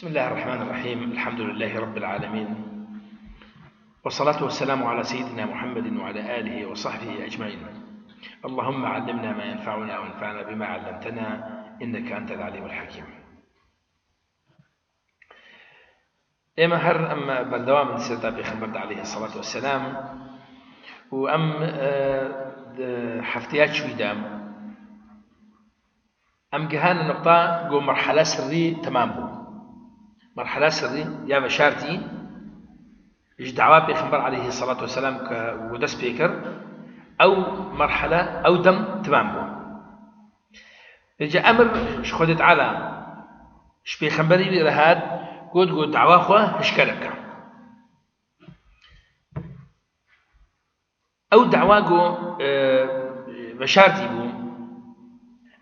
بسم الله الرحمن الرحيم. الحمد لله رب العالمين، والصلاة والسلام على سيدنا محمد وعلى آله وصحبه أجمعين. اللهم علمنا ما ينفعنا وانفعنا بما علمتنا إنك أنت العليم الحكيم. إما هر أما بردوام من سيدنا بيخبرد عليه الصلاة والسلام وأم حفتيات شويدام أم جهان النقطة جو مرحلة سرية تمام بو مرحلة سرية يا بشارتي إيش دعوة بيخبر عليه الصلاة والسلام كودس بيكر أو مرحلة أو دم تمام بو يجي أمر شخدت على إيش بيخبري لي رهاد قد دعوة خوا هشكلك أو دعوة جو بشارتي بو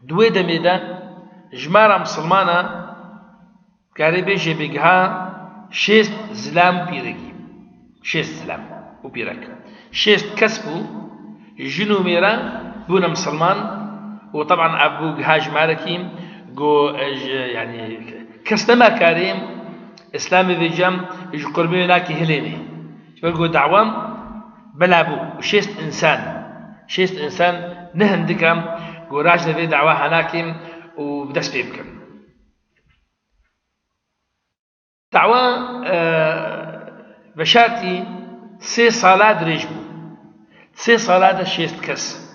دوي دميدا جمارة مسلمانة كاري بيجي بيجها شيست زلام بيركي شيست زلام وبيرك شيست كسبو جنو ميرا بونا مسلمان وطبعا أبو جهاج مالكي جو يعني كسنما كريم إسلامي بيجام يجي قربي لكن هليني يقول دعوام بلابو وشيست إنسان نهندكم قراج ذي دعوة هناكم وبدس بيبكم دعوة بشارتي سي صلاة رجبو سي صلاة شيست كس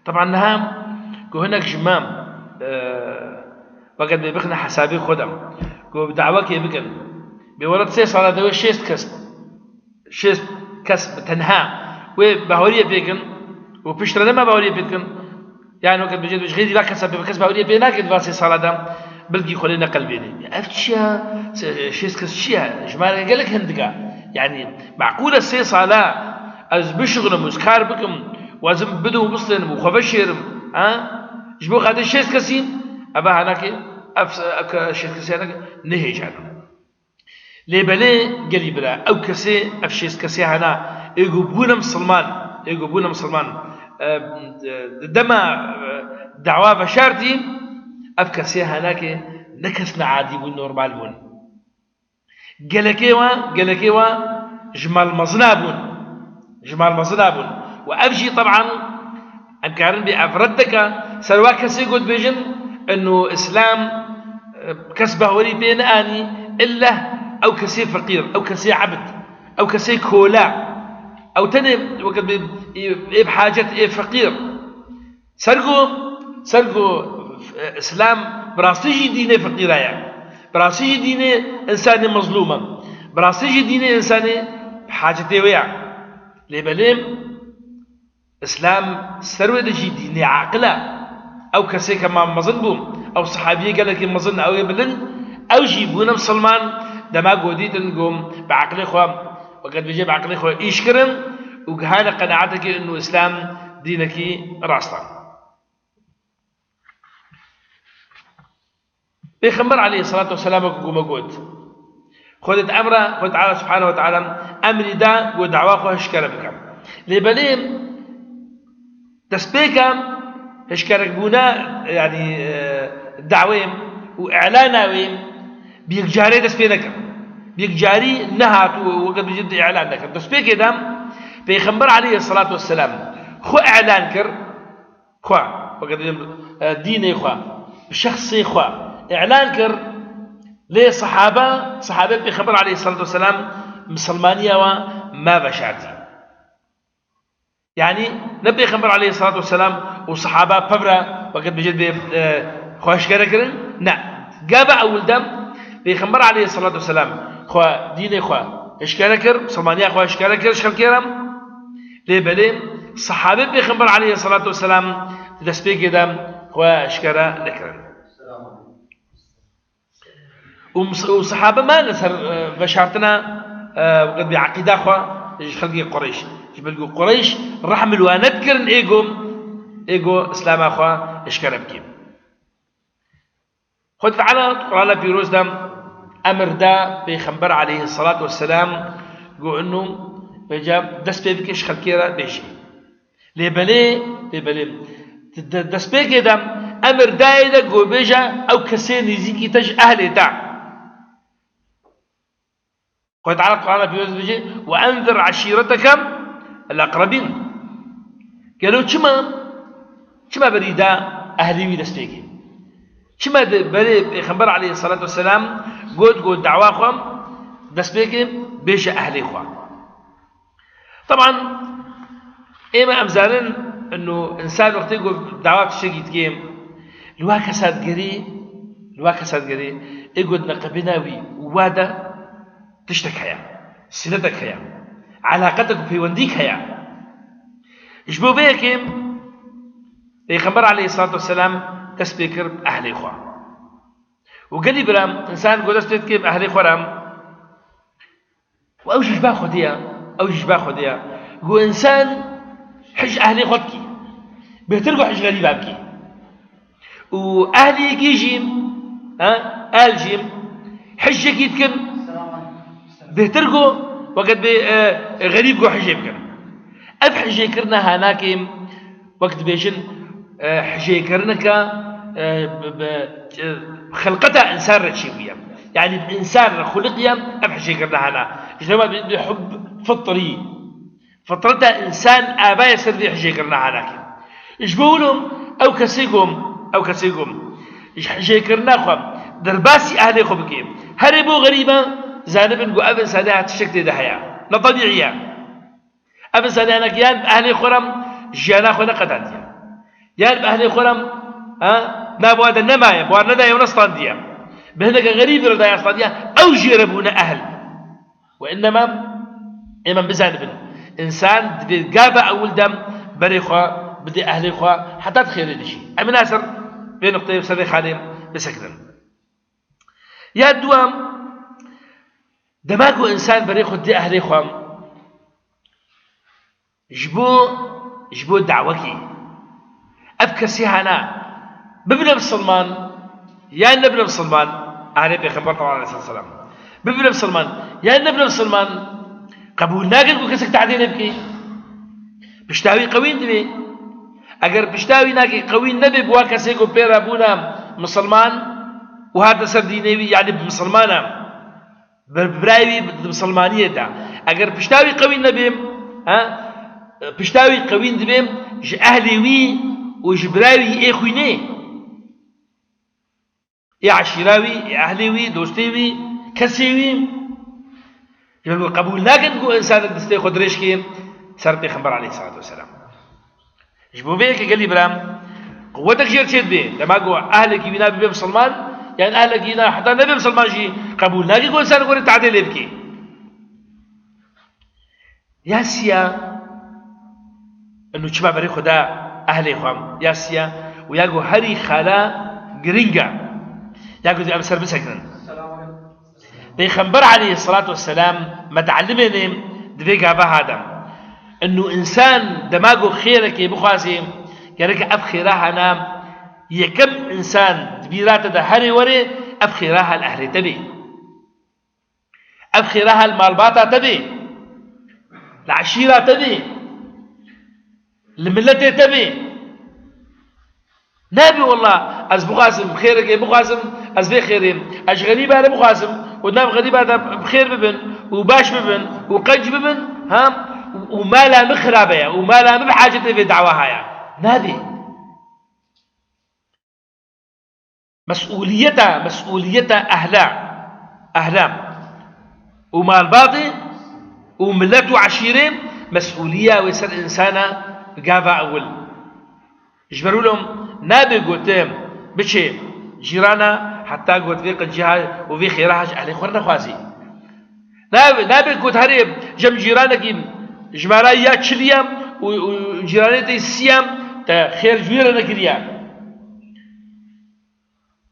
طبعا نهام قو هناك جمام وقد بيبقنا حسابي خدم قو بدعوة كي بكن بورد سي صلاة ذوي شيست كس بتنهام وبهورية بيكن وبشترنا ما بهورية بيكن يعني وقت بجد مش غير لا كسب هورية بيناك دفاسي صلاة بلقي خلينا قلبيني أفتشيا شيس كسشيا جماعة قال لك هندقة يعني معقولة سي صلاة از بشغل مسكار بكم وازم بدو مسلم وخبشر جبو هذا شيس كسين أبا هناك شيس كسي هناك نهيج هنا ليبلي قالي بلا أو كسي أفشيس كسي هنا يقبونا مسلمان دما دعوة بشارتي أفكسي هناك نكسنا عادي بون نورمال بون قالكيوا جمال مزنابون وأبجي طبعا أنكارن بأفردك سروا كسي قد بيجن أنه إسلام كسبه وري بين آني إلا أو كسي فقير أو كسي عبد أو كسي كولا أو تاني وقت بحاجة فقير سرقوا إسلام براسيجي دينه فقيرة يعني براسيجي دينه إنسان مظلومة براسيجي دينه إنسان بحاجته ويا لبلام إسلام سروي دجي دينه عاقلة أو كسي كما مظن بوم أو صحابية قال لك مظن أو يبلن أو جيبونا مسلمان دما قوديت نقوم بعقل خوام وقد بيجي بعقل خوام إيشكرن وهذا قناعتك إنه إسلام دينك راستا بيخبر عليه الصلاة والسلام وقوم قود خذت أمره خذت على سبحانه وتعالى أمر دا ودعواه هشكر بكم لبليم تسبيكم هشكرك بونا يعني دعوهم وإعلانهم بيجاري تسبينك بيجاري نهات وقد بجد إعلانك تسبيك دام بيخبر عليه الصلاة والسلام خو إعلان كر خو وقد ديني خو شخصي خو إعلان كر ليه صحابة بيخبر عليه الصلاة والسلام مسلمانية وما بشارتي يعني نبي خبر عليه الصلاة والسلام وصحابة ببرة وقد بجد خوش كركرن نعم جاب أول دم بيخبر عليه الصلاة والسلام خو ديني خو إيش كركر مسلمانية خو إيش كركر إيش كرم ليه بلي صحابة بيخبر عليه الصلاة والسلام تسبيك دم خو إيش كرا نكرن وصحابة ما نسر بشارتنا وقد بعقيدة خوا خلقي قريش يقول قريش رحمل ونذكر إيجو إسلام أخوا إشكال بكيم خد فعلا قرآن بيروز دم أمر دا بيخبر عليه الصلاة والسلام يقول إنه بيجا دس بيبكيش خلقيرا بيجي لبلي دس بيكي دم أمر دايدا جو بيجا أو كسين يزيكي تج أهلي دا قلت على القرآن في يوسف بيجي وأنذر عشيرتك الأقربين. قالوا شما بريدا أهلي ويدستيكي شما بري خبر عليه الصلاة والسلام قد دعواكم دستيكي بيش أهلي خوا. طبعا إما أمزارن إنه إنسان وقت يقول دعوات الشيء يتكيم الواكسات قري يقول نقبناوي ووادا تشتك هيا سلتك هيا علاقتك في ونديك هيا إجبو بيكم بيخبر عليه الصلاة والسلام تسبيكر أهل إخوة وقال برام إنسان قد تسبيكر أهل إخوة رام وأوجج باخديا قو إنسان حج أهل إخوتك بيترقوا حج غريب أبكي وأهلي يجيم آل جيم حجك يتكن بيترقوا وقت غريب قو حج يبكن أب حجي كرنا هناكم وقت بيجن حجي كرنك خلقتها إنسان رتشيوية يعني إنسان خلقيا أب حجي كرنا هنا إجنما بحب فطري فطرتها إنسان آباء يسر في حجي كرنا هناكم إجبولهم أو كسيقهم حجي كرنا خم درباسي أهلي خبكي هربو غريبا زانبن قو أبن سادها تشكتي دهيا لطبيعية أبن سادانك يان بأهلي خرم جيانا خونا قدانتيا يان بأهلي خرم نابوادا نمايا بوار ندايا ونصطانديا بهنك غريب ردايا صطانديا أو جيربون أهل وإنما إمام بزانبن إنسان قابا أول دم بريخوا بدي أهلي خوا حتى تخير لشي أمي ناصر بين نقطة بسري خاليم بسكتن يا دوام دماغو إنسان بريخوا دي أهلي خوا جبو دعوكي أبكسي هنا ببن بسلمان يا نبن بسلمان أهلي بيخبر طبعا عليه الصلاة والسلام ببن بسلمان يا نبن بسلمان قبول ناقل قو كسك تعدين يبكي بشتاوي قوين دبي أجر بشتاوي ناقي قوين نبي بواكسي قو بير أبونا مسلمان وهذا سر دينيوي يعني بمسلمانا برايوي بمسلمانية دا أجر بشتاوي قوين نبي بشتاوي قوين دبيم ج أهلي وي وجبراوي إخويني يا عشيراوي يا أهلي وي دوستي وي كسي وي يقول قبول لكن قو إنسان دستي خدريش كي سر بيخبر عليه الصلاة والسلام جبو بيك قال لي برام قوتك جير تشد بي لما قو أهلك يبينا ببي مسلمان يعني أهلك يبينا حتى نبي مسلمان شي قبول لكن قو إنسان قول تعديل يبكي يا سيا إنه شباب بري خدا أهلي خوام ياسيا وياقو هري خالا جرينجا ياقو دي أبسر بسكنن بيخنبر عليه الصلاة والسلام ما تعلمني دفيقها بهذا إنه إنسان دماغه خيرك بخاسي كارك أبخيرها نام يكم إنسان دبيرات ده هري وري أبخيرها الأهل تبي أبخيرها المالباتا تبي العشيرة تبي الملة تبي نبي والله أز بقاسم خيرك يا بقاسم أز بخيرين أش غريبة أنا بقاسم ونام غريبة هذا بخير ببن وباش ببن وقنج ببن هم وما لا مخربة وما لا بحاجة في دعواها يا نبي مسؤوليتها أهلام ومال باطي وملته عشيرين مسؤولية ويصير إنسانة قابا أول يجبروا لهم نابي قوتهم بشي جيرانا حتى قوت في قنجها وفي خيرها أهلي خورنا خوازي نابي قوت هريب جم جيرانك جمالا تشليام وجيرانتي السيام تا خير جويرنا كريام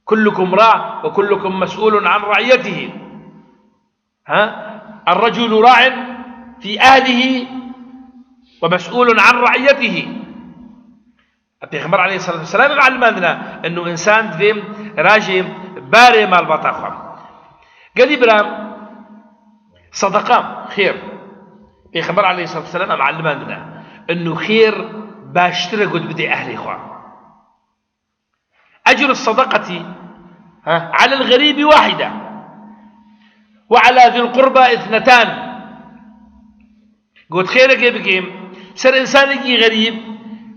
كلكم راع وكلكم مسؤول عن رعيته الرجل راع في أهله ومسؤول عن رعيته البيغمبر عليه الصلاة والسلام علمنا أنه إنسان دفيم راجي باري مال بطاقم قال لي برام صدقام خير البيغمبر عليه الصلاة والسلام علمنا أنه خير باشترى قد بدي أهلي إخوان أجر الصدقة على الغريب واحدة وعلى ذي القربى اثنتان. قلت خيرك بكيم سر إنسان يجي غريب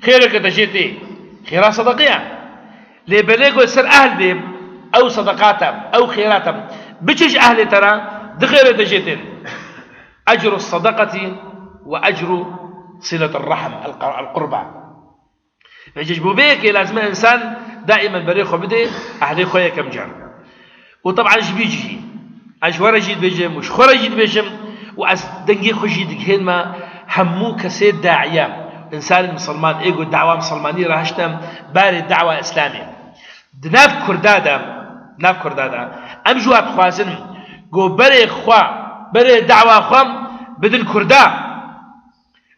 خيرك تجيتي خيرا صدقية لبلي قلت سر أهل بيم أو صدقاتهم أو خيراتهم بتش أهل ترى دخير تجيتين أجر الصدقة وأجر صلة الرحم القربى. فيجبوا بيك لازم إنسان دائما بريخو بدي أهلي خويا كم جار. وطبعا جبيجي أجوار جيد بيجم وش خورا جيد بيجم وأس دنجي خجيد هين ما همو كسيد داعية إنسان مسلمان إيجو دعوة مسلمانية رهشتم باري دعوة إسلامية دناف كردادا أم جوات خوازن جو بري خوا بري دعوة خوام بدل كردا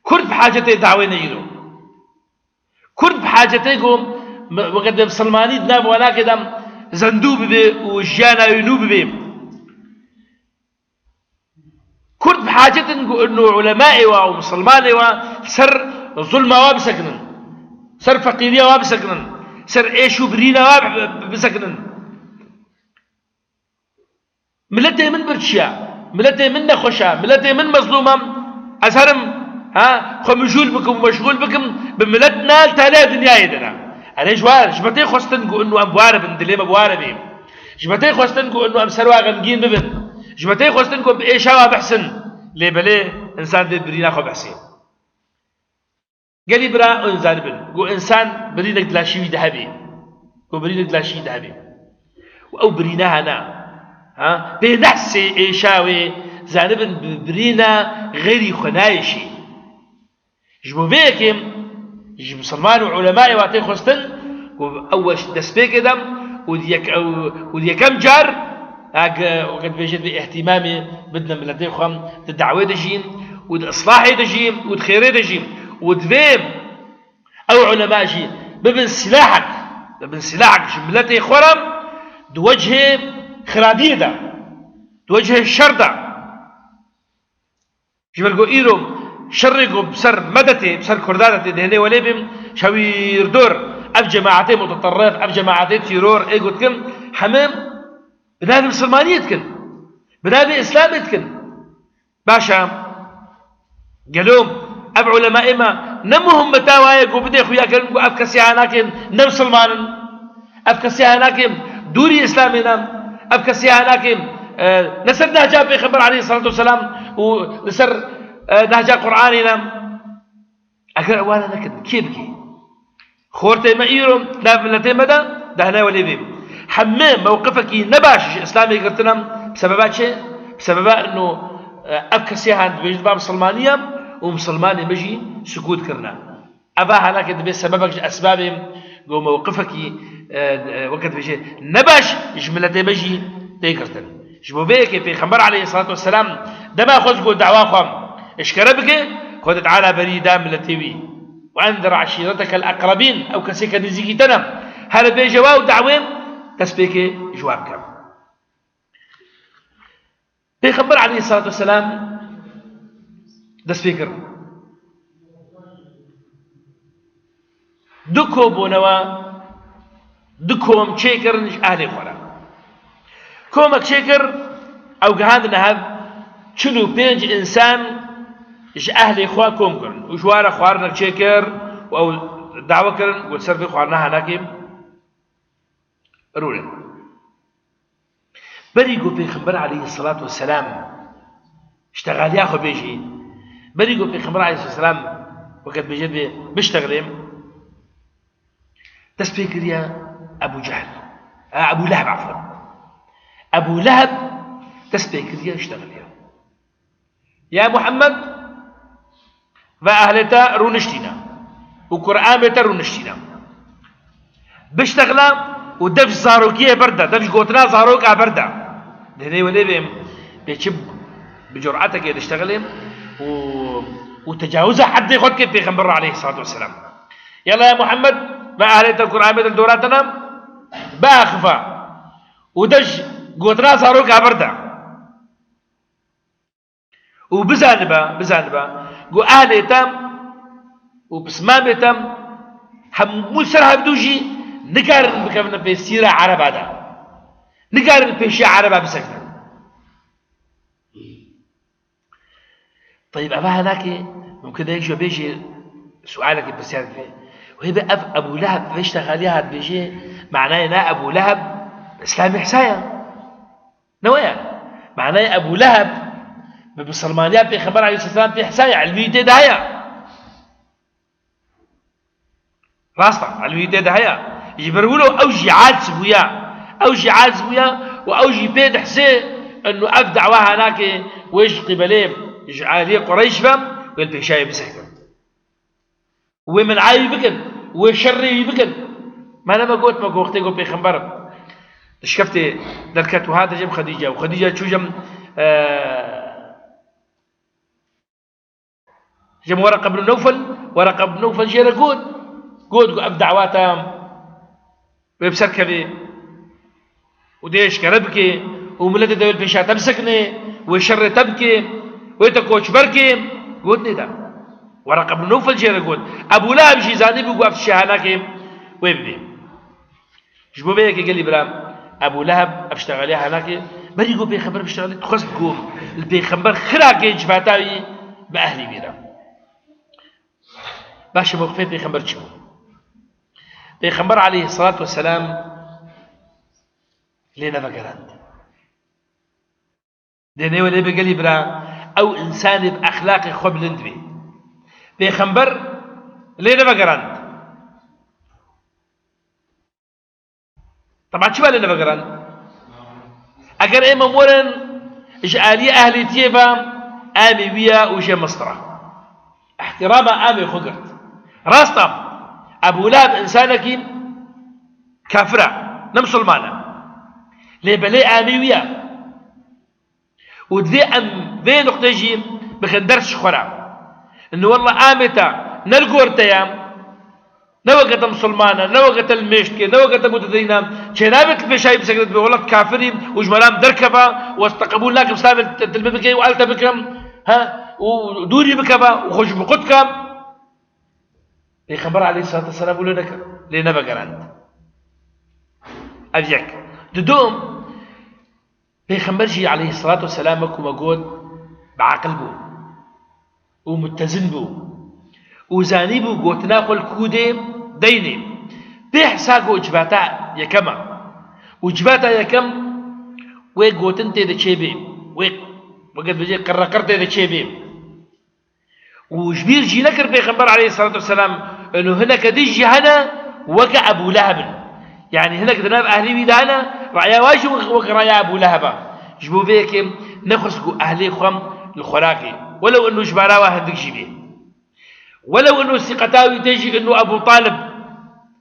كرد بحاجته دعوة نيرو كرد بحاجته قوم وقد مسلماني دناف ولا كده زندوب بي وجانا ينوب بي كرد بحاجة إنه علماء ومسلمان سر ظلم وابسكنن سر فقيرية وابسكنن سر إيشو برينا وابسكنن ملته من برشيا ملته من نخشا ملته من مظلومة أزهرم خو مشغول بكم ومشغول بكم بملتنا تالي دنيا يدنا أنا جوار جبتي خوستنكو إنه أم بوارب ندليم بواربي جبتي خوستنكو إنه أم سروا غمجين ببن جبتي خوستنكو بإيشاوا بحسن ليه بلي إنسان دي برينا خو بحسين قالي برا إنسان بن قو إنسان برينك دلاشي ذهبي قو برينك دلاشي ذهبي أو بريناها نا بنحس إيشاوي زانبن برينا غير خنايشي جبوا بيكم جب مسلمان وعلماء واتي خوستن أول دسبيك دم ودي كم جار وقد بيجد باهتمامي بدنا من لدي خم الدعوة دجيم والإصلاح دجيم والخير دجيم ودفيم أو علماء جيم ببن سلاحك جملتي خرم دوجه خراديدة دوجه الشردة جبل قو إيروم شرقوا بسر مدتي بسر كرداتي دهني وليبهم شوير دور أف جماعتي متطرف أف جماعتي تيرور إيه قلت كم حمام بنادي مسلمانيتكن بنادي إسلاميتكن باشا قالوم أب علماء ما نمهم متاوايك وبدي أخويا كلمكو أف كسيهاناكن نم سلمان أف كسيهاناكن دوري إسلامنا أف كسيهاناكن نسر نهجا بيخبر عليه الصلاة والسلام ونسر نهجا قرآننا أكثر أولا نكد كيبكي خورتي ما إيروم نافلتي مدى دهنا وليبيم حمام موقفك نباش إسلامي قلتنا بسببات شيء بسبب أنه أبكسيها بيجد باب مسلمانية ومسلماني بيجي سكوت كرنا أباها لكن بسببك أسبابهم جو موقفك وقت بيجي نباش جملتي بيجي تيكرتن جبوا بيك في خبر عليه الصلاة والسلام دما خذ دعواكم اشكربك خذ تعالى بريدا من التيوي وأنذر عشيرتك الأقربين أو كسيك نزيكي تنم هذا بيجواو دعوين تسبيك جوابك بيخبر عليه الصلاة والسلام دسبيكر دكو بونوا دكو مشيكر نش أهلي خورا كومك شيكر أو قهاندنا هذا شنو بينج إنسان إيش أهلي خوا كوم كرن وشوارا خوارنا شيكر أو دعوة كرن والسر في خوارنا هناكيم رولن بريقو بيخبر عليه الصلاة والسلام اشتغل ياخو بيجي بريقو بيخبر عليه الصلاة والسلام وقت بيجي بيشتغلين تسبيكر يا أبو جهل أبو لهب عفوا أبو لهب تسبيكر يا اشتغل يا محمد وأهلتا رونشتنا وقرآن بيتا رونشتنا بيشتغلا ودفش زاروكية بردة دفش قوتنا زاروكا بردة لهذي وليبهم بيشب بجرعتك يشتغلهم وتجاوزها حد ياخذ كيف بيغمبر عليه الصلاة والسلام يلا يا محمد ما أهلت القرآن بيتا دوراتنا باخفا ودفش قوتنا زاروكا بردة وبزانبا قو أهل تام وبسمام تام هم مسرها بدوجي نقارن بكمنا في السيرة عرب هذا نقارن في شيء عرب بسكنا طيب أبا هناك ممكن يجي بيجي سؤالك بس فيه وهي أبو لهب بيشتغل هاد بيجي معناه نا أبو لهب إسلامي حسايا نويا معناه أبو لهب بسلمانيا في خبر عليه الصلاة والسلام في حسايا علمي تدهيا راستا علمي تدهيا يجبروا أوجي عاجز بويا أوجي عاجز بويا وأوجي بيد حسين إنه أفدع وها هناك ويش قبليه عليه قريش فم والبيشاي بسكتم ومن عاي بكن وشري بكن ما أنا ما قلت تقول بيخبر شفتي ذكرت وهذا جم خديجة وخديجة شو جم جم ورقة بن نوفل ورقة بن نوفل جيرا قود أبدعواتا ويبسر كذي وديش كربكي وملد دول بيشا تمسكني وشر تبكي ويتكوش بركي قود ندا ورقة بن نوفل جيرا قود أبو لهب جيزاني بيقوا في الشهاناك ويبدي جبو بيك قال لي برام أبو لهب أبشتغليها هناك بري يقول بيخبر بشتغلي تخص بقوم البيخبر خراكي جفاتاوي بأهلي بيرا باش موقفي بيخبر شو بيخبر عليه الصلاة والسلام لينا فقران ديني ولي بقالي برا أو إنسان بأخلاق خبل اندبي بيخبر لينا فقران طبعا شو لنا فقران أجر إيه ممورن إجعالي أهلي تيفا آمي ويا وجه مصطرة احترام آمي خقرت راستا أبو لهب إنسانك كافرة نمسلمانة ليبلي آمي ويا ودي أم ذي نقطة جي بخندرش خورا إنه والله آمتا نلقورتيام نوقت مسلمانة نوقت المشتكي نوقت متدينة شنابت البشاي بسكرت بولد كافرين وجمرام دركبا واستقبول لك بسبب التلبكي وقالت بكم ها ودوري بكبا وخش بقدك يخبر عليه الصلاة والسلام يقول لك لنا بقران أبيك تدوم بيخبرجي عليه الصلاة والسلام كما قول بعقل بو ومتزن بو وزاني بو قوت ناقل كودي ديني بيحساقو وجباتا يكما وجباتا يكم ويقوتن تيدا تشيبي وقد بجي قرقر تيدا تشيبي وجبير جي نكر بيغمبر عليه الصلاة والسلام انه هنا كديجي هنا وقع ابو لهب يعني هنا كدناب اهلي بيدا هنا رعيا واجه وقع رعيا ابو لهب جبو بيك نخرسكو اهلي خم الخراقي ولو انه جبارا واحد جيبي ولو انه سقطاوي تجي انه ابو طالب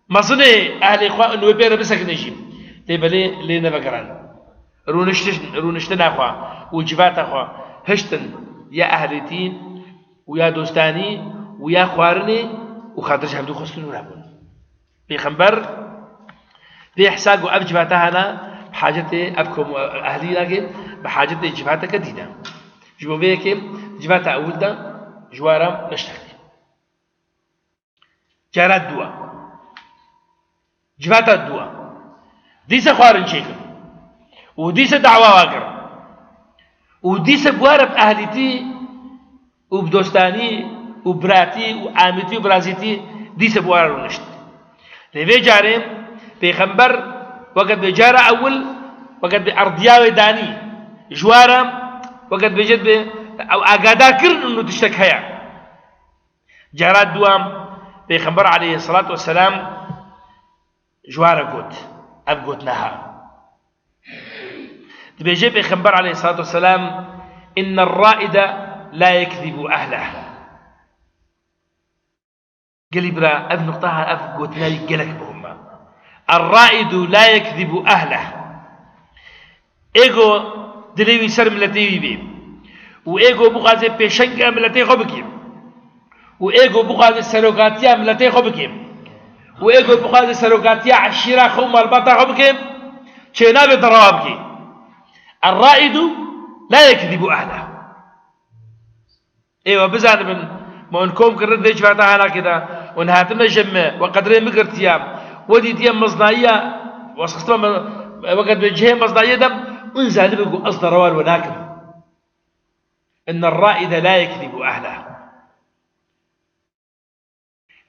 مصني اهل اخوان انه بير مسك نجيب تبلي لينا بقران رونشتن اخوا وجبات اخوا هشتن يا اهلتين ويا دوستاني ويا خوارني وخاطرش هبدو خصلو رابون بيخنبر بيحساقوا ابجباتها هنا بحاجتي ابكم اهلي لاقي بحاجتي جباتك جديده جبو بيك جبات اولدا جوارم نشتغل جارات دوا جبات الدوا ديسا خوارن شيكم وديسا دعوة واقر وديسا بوارب أهلتي وبدوستاني وبراتي وعامتي وبرازيتي ديسا بوارب ونشت لذي جاريم بيخنبر وقد بجارة أول وقد بأرضياوي داني جوارم وقد بجد أو أقادا كرن أنه تشتك هيا جارات دوام بيخبر عليه الصلاة والسلام جوارة قوت أب قوت نها بيجي بيخبر عليه الصلاة والسلام إن الرائد لا يكذب أهله قال برا أب نقطها أب قوت ناري قلك بهما الرائد لا يكذب أهله إيغو دليوي سر ملتيوي بيه وإيغو بغازي بيشنق ملتي خبكيم وإيجو بخاز السلوكاتيا ملتي خبكيم وإيجو بخاز السلوكاتيا عشيرة خوم البطا خبكيم شينا بضرابكي الرائد لا يكذب أهله ايوه بزعل من ما انكم كرد ليش فاتها هنا كده ونهاتنا جمع وقدرين مقرتيام ودي ديام مصنعية وصختما وقد بجهة مصنعية دم ونزال بيقو أصدر روال وناكم إن الرائد لا يكذب أهله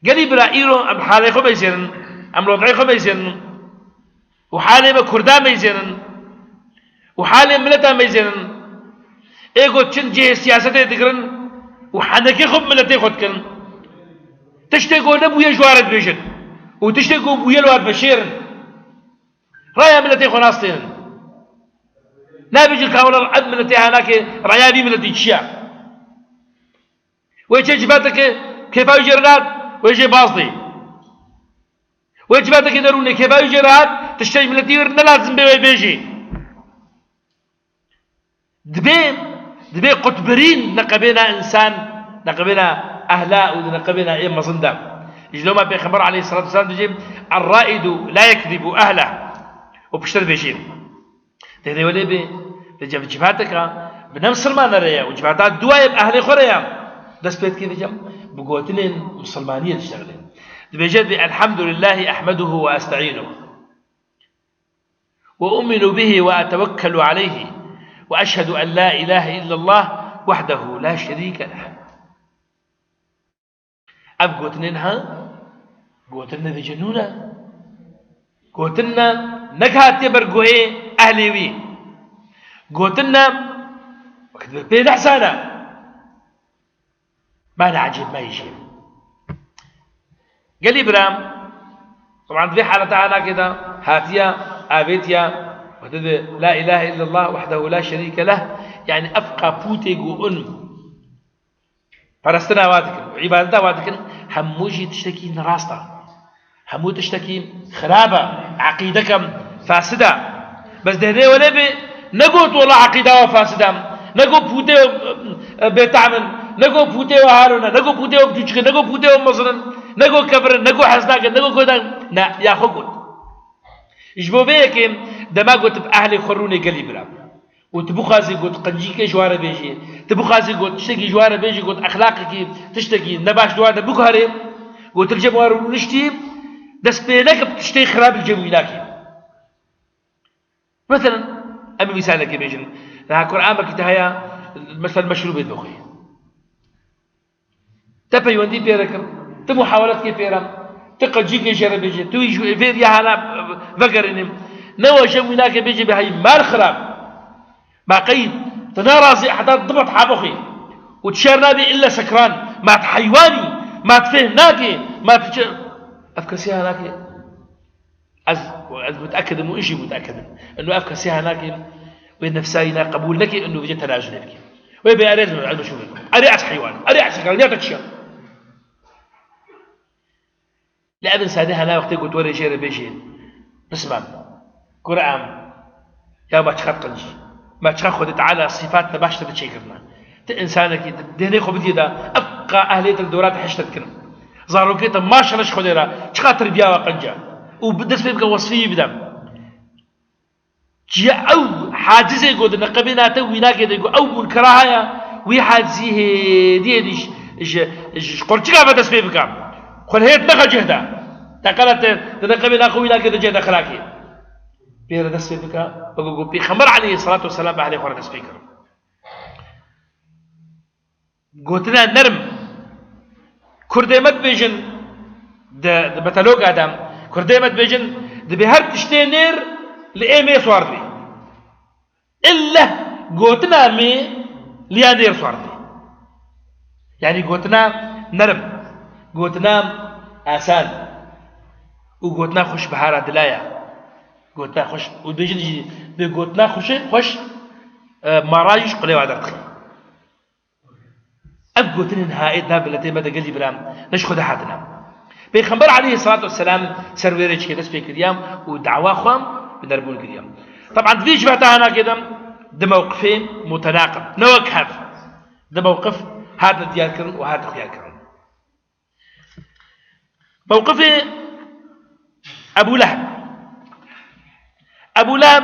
قالي برائيرو أم حالي خو بيزيرن أم الوضعي خو بيزيرن وحالي بكردان بيزيرن وحالي ملتا بيزيرن إيقو تشن جيه سياسته دقرن وحنكي خب ملتي خد كرن تشتكو نبو يجوارد بيجن وتشتكو بو يلوار بشيرن رايا ملتي خو ناستين نابج الكاولا العد ملتي هناك رايا بي ملتي تشيا ويجي جباتك كيف يجرنات ويجي باصدي ويجباتك يدروني كيف يجرنات تشتري ملتي ورنا لازم بيجي دبي قطبرين نقبنا إنسان نقبنا أهلاء ونقبنا إيه مصندا يجلو ما بيخبر عليه الصلاة والسلام تجيب الرائد لا يكذب أهله وبشتر بيجين تهدي ولي بجيب جبهاتك بنفس ما نريا وجبهاتات دوايب أهلي خوريا دس بيت كيف جم بقوتين مسلمانية تشتغلين بيجد الحمد لله أحمده وأستعينه وأؤمن به وأتوكل عليه وأشهد أن لا إله إلا الله وحده لا شريك له أب قوتنينها قوتنا في جنونة قوتنا نكهات يبرقوه أهلي وي قوتنا وقت بين أحسانا ما نعجب ما يجيب قال لي برام طبعا في حالة أنا كده هاتيا آبيتيا لا إله إلا الله وحده لا شريك له يعني أفقى بوتيق وأنم فرستنا واتكن وعبادتا واتكن هموجي تشتكي نراستا همو تشتكي خرابة عقيدكم فاسدة بس ده ولا نقول والله عقيدة وفاسدة نقول بوتي بتعمل نقول بوتي وهارنا نقول بوتي وبتوجك نقول بوتي ومصرن نقول كبر نقول حسناك نقول كذا لا يا خقول يجبو بيك دما قلت بأهلي خروني قليبرا وتبخازي قلت قنجيك جوار بيجي تبخازي قلت تشتكي جوار بيجي قلت أخلاقك تشتكي نباش دوار بكهري قلت الجوار ونشتي دس بينك بتشتكي خراب الجميلاك مثلا أمي مثالك بيجن لها قرآن بكتها مثلا مشروب الدخي تبي وندي بيركم تمحاولات كيف بيرم تقجيك جرب بيجي توي فير يا هلا فكرني نوى جميلاك بيجي بهاي مال خراب ما قيد تنارازي حتى ضبط حابخي وتشارنا بي إلا سكران ما تحيواني ما تفهمناكي ما تش أفكسيها هناك أز متأكد مو إشي متأكد إنه أفكسيها هناك وين نفساينا قبول لك إنه بيجي تنازل لك ويبي أريد من علم شو أريد حيوان أريد سكران يا تشيا لأبن سادها لا وقت قلت وري شير بيجي بسمع قرآن يا ما تخطنج ما تخدت على صفات نباشت تشيكرنا إنسانك دهني خو بدي دا أبقى أهلية الدورات حشتت كنا زارو كيتا ما شلش خديرا تخاطر بيا وقنجا وبدس بيبقى وصفيه بدا جاء أو حاجزي قد نقبنا توينا كده يقول أو الكراهية وي حاجزيه دي قرتشكا بدس بيبقى خل هيت نخل جهدا تقالت نقبنا خوينا كده جهدا خلاكي بيرا دس بيبقى بقول بيخمر عليه الصلاة والسلام عليه خورا دس بيبقى قوتنا نرم كردمت بيجن ده بتلوق آدم كردمت بيجن ده بهر تشتينير لإيمي سواردي إلا قوتنا مي ليانير سواردي يعني قوتنا نرم قوتنا آسان وقوتنا خوش بحارة دلايا قوتنا خوش وبيجن بقوتنا خوش مرايش قليوا عدرتخي أبقوتن نهائي داب التي مدى قلي برام نشخد حاتنا بيخبر عليه الصلاة والسلام سرويريش كده سبيك اليوم ودعواه خوام بنربون اليوم طبعا في جبهتها هنا كده ده موقفين متناقض نوقف ده موقف هذا ديالكرن وهذا خيالكرن موقف أبو لهب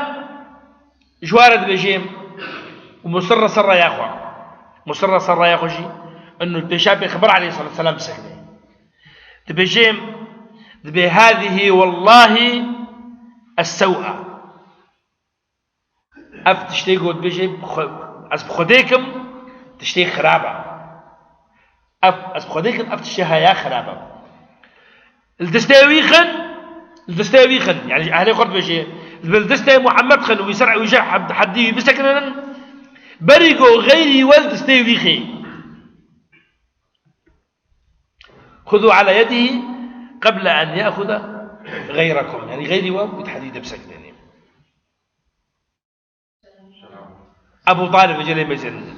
جوارد بجيم ومصر صر يا أخوان مصر صر يا أخوشي أنه البيشاب يخبر عليه الصلاة والسلام بسكنه تبجيم بهذه والله السوءة أفتش تيقود بجيم أسب خديكم تشتي خرابة أف خديك أف تشتيها يا خرابة الدستاوي خن يعني أهل قرط بشيء بالدستة محمد خن ويسرع ويجح حدي بسكنن بريقو غيري والدستاوي خي خذوا على يده قبل أن يأخذ غيركم يعني غيري ويتحديد بسكنن أبو طالب جل مزن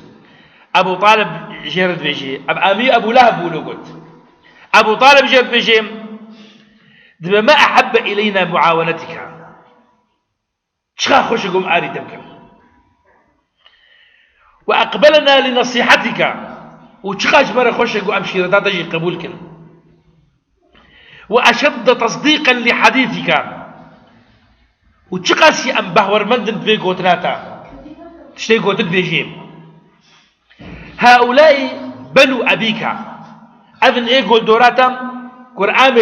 أبو طالب جرد بيجي أبو لهب بولو قلت أبو طالب جرد بيجي دم ما أحب إلينا معاونتك شخا خوش قوم آري دمك وأقبلنا لنصيحتك وشخاش مرة خوش قوم أمشي ردا تجي قبولك وأشد تصديقا لحديثك وشخاش أنبه ورمندن بي قوتناتا تشتي قوتت بيجي هؤلاء بنو أبيك أذن إيه قول دوراتم قرآن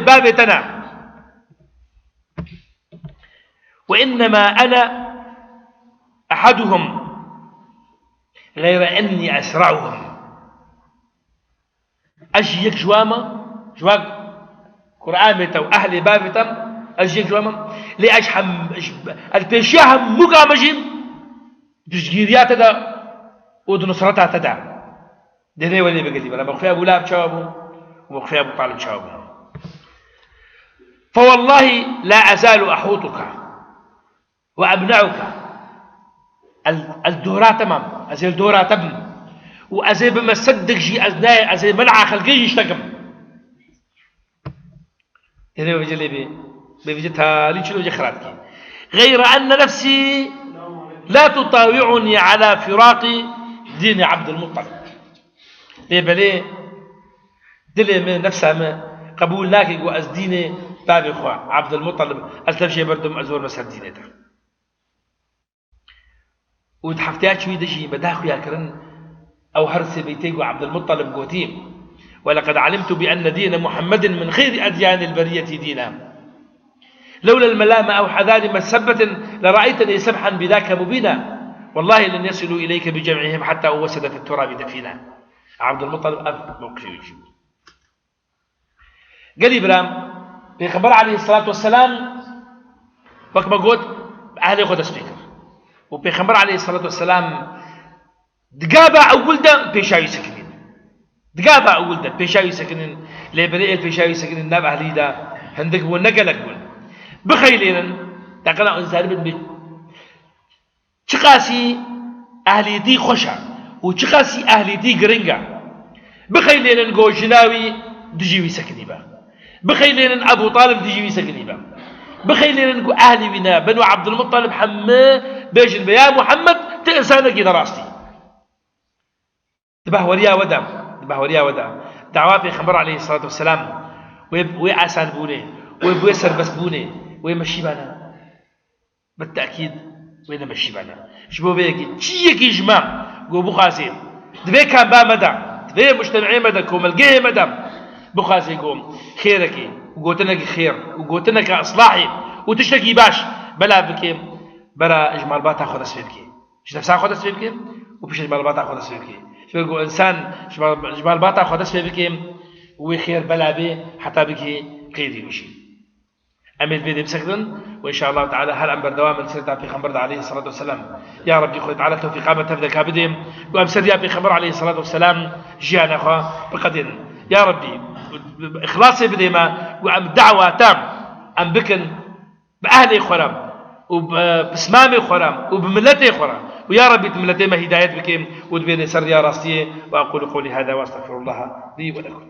بابتنا وإنما أنا أحدهم غير أني أسرعهم أجيك جواما قرآن بتو أهل بابتم أجيك جواما لأجحم البيشيهم مقامجين تشجيريات دا ودنصرتها تدا دهني ولي بقلي بلا مخفي أبو لاب شابه ومخفي أبو طالب شابه فوالله لا أزال أحوطك وأمنعك الدورات تمام أزي الدورات تبن وأزي بما صدق جي أزناي أزي منع خلقي يشتكم دهني ولي بيجتها ليش لو جخراتك غير أن نفسي لا تطاوعني على فراق دين عبد المطلب بلي دلي من نفسها ما قبول ناكي وأز ديني بابي إخوة عبد المطلب أسلم شيء بردم أزور مسار دينيته وتحفتيات شوي دشي بداخو ياكرن أو هرس بيتيقو عبد المطلب قوتيم ولقد علمت بأن دين محمد من خير أديان البرية دينا لولا الملامة أو حذار مسبة لرأيتني سبحا بذاك مبينا والله لن يصلوا إليك بجمعهم حتى أوسد في التراب دفينا عبد المطلب أب موقفي ويجي قال إبراهيم بيخبر عليه الصلاة والسلام وكما قلت أهل ياخذ سبيكر وبيخبر عليه الصلاة والسلام دقابة أو ولدا بيشاوي سكنين دقابة أو ولدا بيشاوي سكنين لبريء البيشاوي سكنين ناب أهلي دا هندك ونقلك بول بخيلين تقنا إنسان بن شقاسي أهلي دي خشع وشقاسي أهلي دي قرنقة بخيلين نقو جناوي دجيوي سكني با بخيلين أبو طالب دجيوي سكني با بخيلين نقو أهلي بنا بنو عبد المطلب حما بيجن بيا محمد تأسانك إذا راستي تبه وريا ودم دعوات خبر عليه الصلاة والسلام ويعسان بوني ويسر بس بوني ويمشي بانا بالتأكيد وين مشي بانا شبو بيجي تشيكي جماع جو بخاسي دبي كان با مدى دبي مجتمعي مدى كوملقيه مدى بخاسي قوم خيرك وقوتنك خير وقوتنك إصلاحي وتشتكي باش بلا بكي برا إجمال بات أخذ أسفلكي مش نفسها أخذ أسفلكي وبيش إجمال بات أخذ أسفلكي شو يقول إنسان إجمال بات أخذ أسفلكي وخير بلا بي حتى بكي قيدي وشي أمل بيدي بسكتن وإن شاء الله تعالى هل أمبر دوام سيرتا في خبر عليه الصلاة والسلام يا رب يخوي تعالى توفيق عامة تفذا كابدهم وأمسر يا في خبر عليه الصلاة والسلام جيانا أخوة بقدن يا ربي إخلاصي بديما وأم دعوة تام أم بكن بأهلي خرام وبسمامي خرام وبملتي خرام ويا ربي تملتي ما هداية بكم ودبيني سر يا راستي وأقول قولي هذا وأستغفر الله لي ولكم